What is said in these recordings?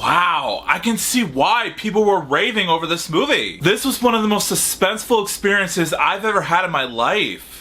Wow, I can see why people were raving over this movie. This was one of the most suspenseful experiences I've ever had in my life.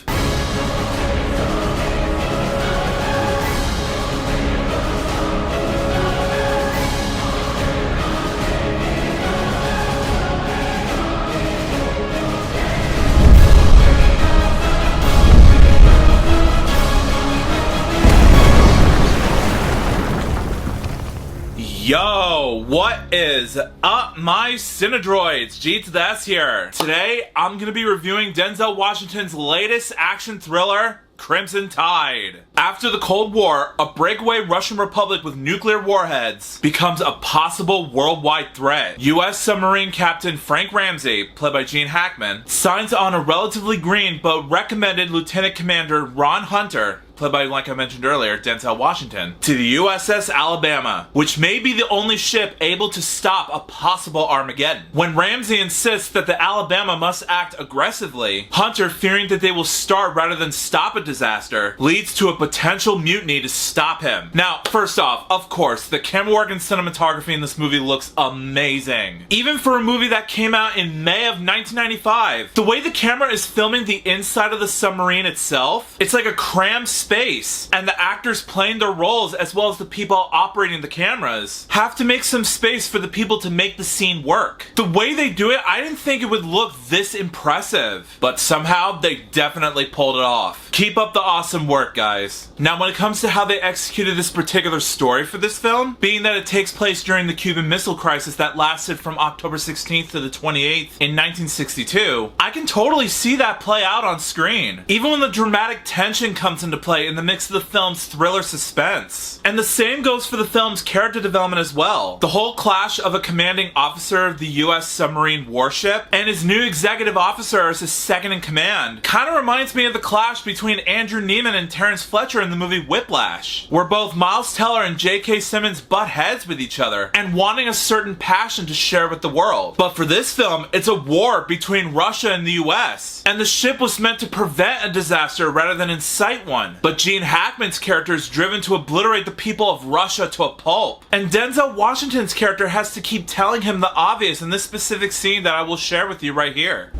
Yo, what is up, my Cinedroids? G to the S here. Today, I'm gonna be reviewing Denzel Washington's latest action thriller, Crimson Tide. After the Cold War, a breakaway Russian republic with nuclear warheads becomes a possible worldwide threat. U.S. submarine captain Frank Ramsey, played by Gene Hackman, signs on a relatively green but recommended Lieutenant Commander Ron Hunter, played by, like I mentioned earlier, Denzel Washington, to the USS Alabama, which may be the only ship able to stop a possible Armageddon. When Ramsey insists that the Alabama must act aggressively, Hunter, fearing that they will start rather than stop a disaster, leads to a potential mutiny to stop him. Now, first off, of course, the camera work and cinematography in this movie looks amazing. Even for a movie that came out in May of 1995, the way the camera is filming the inside of the submarine itself, it's like a crammed space, and the actors playing their roles as well as the people operating the cameras have to make some space for the people to make the scene work. The way they do it, I didn't think it would look this impressive, but somehow they definitely pulled it off. Keep up the awesome work, guys. Now, when it comes to how they executed this particular story for this film, being that it takes place during the Cuban Missile Crisis that lasted from October 16th to the 28th in 1962, I can totally see that play out on screen. Even when the dramatic tension comes into play in the mix of the film's thriller suspense. And the same goes for the film's character development as well. The whole clash of a commanding officer of the US submarine warship and his new executive officer as his second in command kind of reminds me of the clash between Andrew Neiman and Terrence Fletcher in the movie Whiplash, where both Miles Teller and J.K. Simmons butt heads with each other and wanting a certain passion to share with the world. But for this film, it's a war between Russia and the US, and the ship was meant to prevent a disaster rather than incite one. But Gene Hackman's character is driven to obliterate the people of Russia to a pulp. And Denzel Washington's character has to keep telling him the obvious in this specific scene that I will share with you right here.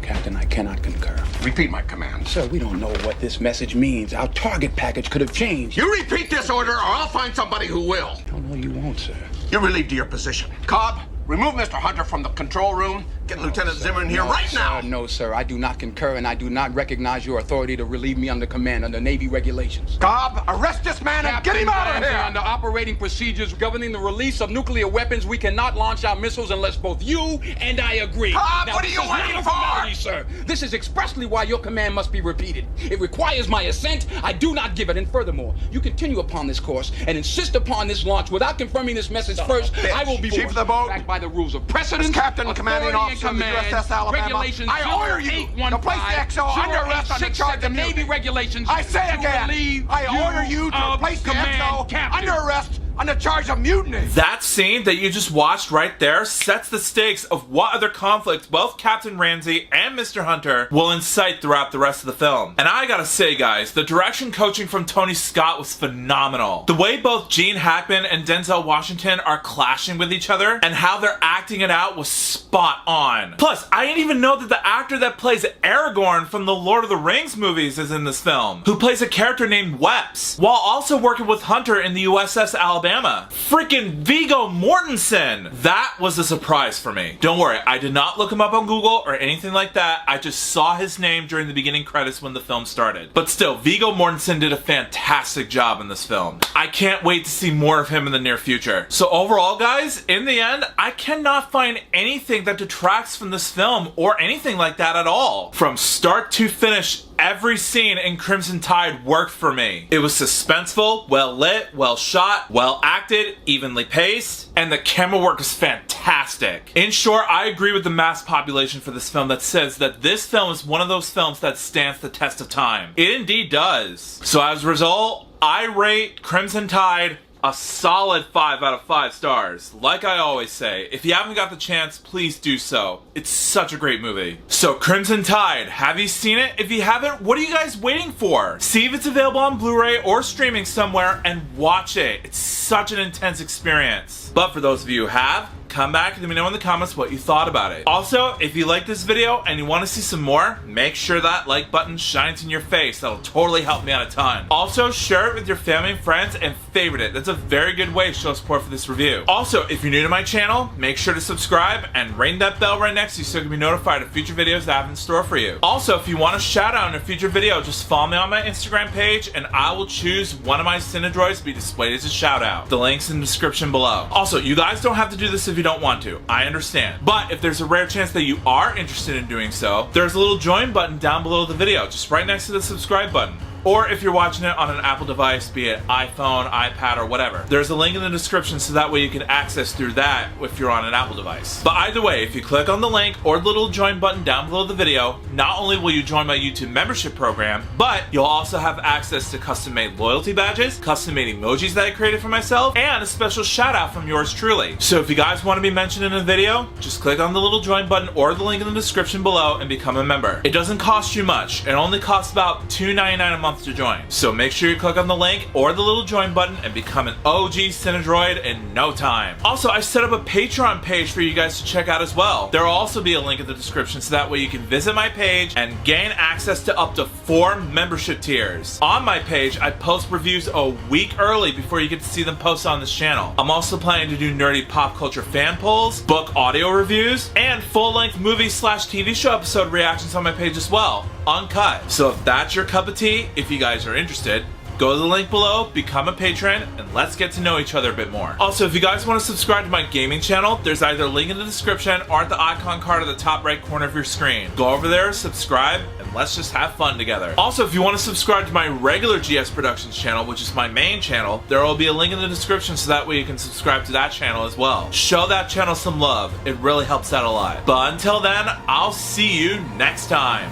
Captain, I cannot concur. Repeat my command. Sir, we don't know what this message means. Our target package could have changed. You repeat this order or I'll find somebody who will. No, you won't, sir. You're relieved of your position. Cobb, remove Mr. Hunter from the control room. Get Lieutenant Zimmer in here right now. No, sir, I do not concur, and I do not recognize your authority to relieve me under command under Navy regulations. Cobb, arrest this man and get him out of here! Under operating procedures governing the release of nuclear weapons, we cannot launch our missiles unless both you and I agree. Cobb, now, what are you waiting for? Sir, this is expressly why your command must be repeated. It requires my assent. I do not give it, and furthermore, you continue upon this course and insist upon this launch without confirming this message first. I will be Chief of the boat, back by the rules of precedence. As Captain Commanding Officer of the USS Alabama, I order you to place the XO under arrest under charge of Navy regulations. I say again, I order you to place the XO under arrest under charge of mutiny. That scene that you just watched right there sets the stakes of what other conflicts both Captain Ramsey and Mr. Hunter will incite throughout the rest of the film. And I gotta say, guys, the direction coaching from Tony Scott was phenomenal. The way both Gene Hackman and Denzel Washington are clashing with each other and how they're acting it out was spot on. Plus, I didn't even know that the actor that plays Aragorn from the Lord of the Rings movies is in this film, who plays a character named Weps, while also working with Hunter in the USS Alabama. Freaking Viggo Mortensen! That was a surprise for me. Don't worry, I did not look him up on Google or anything like that. I just saw his name during the beginning credits when the film started. But still, Viggo Mortensen did a fantastic job in this film. I can't wait to see more of him in the near future. So overall, guys, in the end, I cannot find anything that detracts from this film or anything like that at all. From start to finish, every scene in Crimson Tide worked for me. It was suspenseful, well lit, well shot, well acted, evenly paced, and the camera work is fantastic. In short, I agree with the mass population for this film that says that this film is one of those films that stands the test of time. It indeed does. So as a result, I rate Crimson Tide a solid 5 out of 5 stars. Like I always say, if you haven't got the chance, please do so. It's such a great movie. So Crimson Tide, have you seen it? If you haven't, what are you guys waiting for? See if it's available on Blu-ray or streaming somewhere and watch it. It's such an intense experience. But for those of you who have, come back and let me know in the comments what you thought about it. Also, if you like this video and you want to see some more, make sure that like button shines in your face. That'll totally help me out a ton. Also, share it with your family and friends and favorite it. That's a very good way to show support for this review. Also, if you're new to my channel, make sure to subscribe and ring that bell right next to you so you can be notified of future videos that I have in store for you. Also, if you want a shout out in a future video, just follow me on my Instagram page and I will choose one of my Cinedroids to be displayed as a shout out. The link's in the description below. Also, you guys don't have to do this if you don't want to. I understand. But if there's a rare chance that you are interested in doing so, there's a little join button down below the video, just right next to the subscribe button. Or if you're watching it on an Apple device, be it iPhone, iPad, or whatever, there's a link in the description so that way you can access through that if you're on an Apple device. But either way, if you click on the link or the little join button down below the video, not only will you join my YouTube membership program, but you'll also have access to custom-made loyalty badges, custom-made emojis that I created for myself, and a special shout-out from yours truly. So if you guys want to be mentioned in a video, just click on the little join button or the link in the description below and become a member. It doesn't cost you much. It only costs about $2.99 a month to join. So make sure you click on the link or the little join button and become an OG Cinedroid in no time. Also, I set up a Patreon page for you guys to check out as well. There will also be a link in the description so that way you can visit my page and gain access to up to 4 membership tiers. On my page, I post reviews a week early before you get to see them posted on this channel. I'm also planning to do nerdy pop culture fan polls, book audio reviews, and full-length movie/TV show episode reactions on my page as well, uncut. So if that's your cup of tea, if you guys are interested, go to the link below, become a patron, and let's get to know each other a bit more. Also, if you guys want to subscribe to my gaming channel, there's either a link in the description or at the icon card at the top right corner of your screen. Go over there, subscribe, and let's just have fun together. Also, if you want to subscribe to my regular GS Productions channel, which is my main channel, there will be a link in the description so that way you can subscribe to that channel as well. Show that channel some love. It really helps out a lot. But until then, I'll see you next time.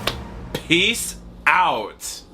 Peace out.